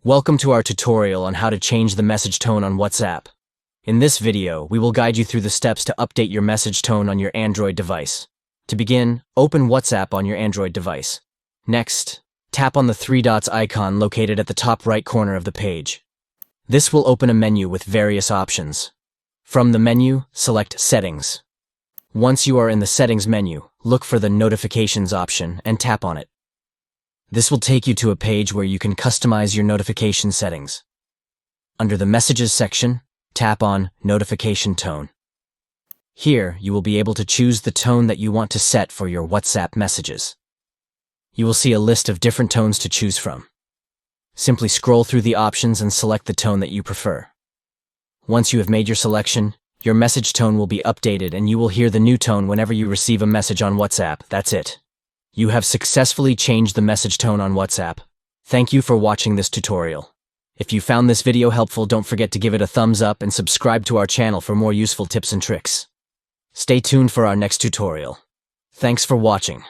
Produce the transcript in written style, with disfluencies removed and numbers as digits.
Welcome to our tutorial on how to change the message tone on WhatsApp. In this video, we will guide you through the steps to update your message tone on your Android device. To begin, open WhatsApp on your Android device. Next, tap on the three dots icon located at the top right corner of the page. This will open a menu with various options. From the menu, select Settings. Once you are in the Settings menu, look for the Notifications option and tap on it. This will take you to a page where you can customize your notification settings. Under the Messages section, tap on Notification Tone. Here, you will be able to choose the tone that you want to set for your WhatsApp messages. You will see a list of different tones to choose from. Simply scroll through the options and select the tone that you prefer. Once you have made your selection, your message tone will be updated and you will hear the new tone whenever you receive a message on WhatsApp. That's it. You have successfully changed the message tone on WhatsApp. Thank you for watching this tutorial. If you found this video helpful, don't forget to give it a thumbs up and subscribe to our channel for more useful tips and tricks. Stay tuned for our next tutorial. Thanks for watching.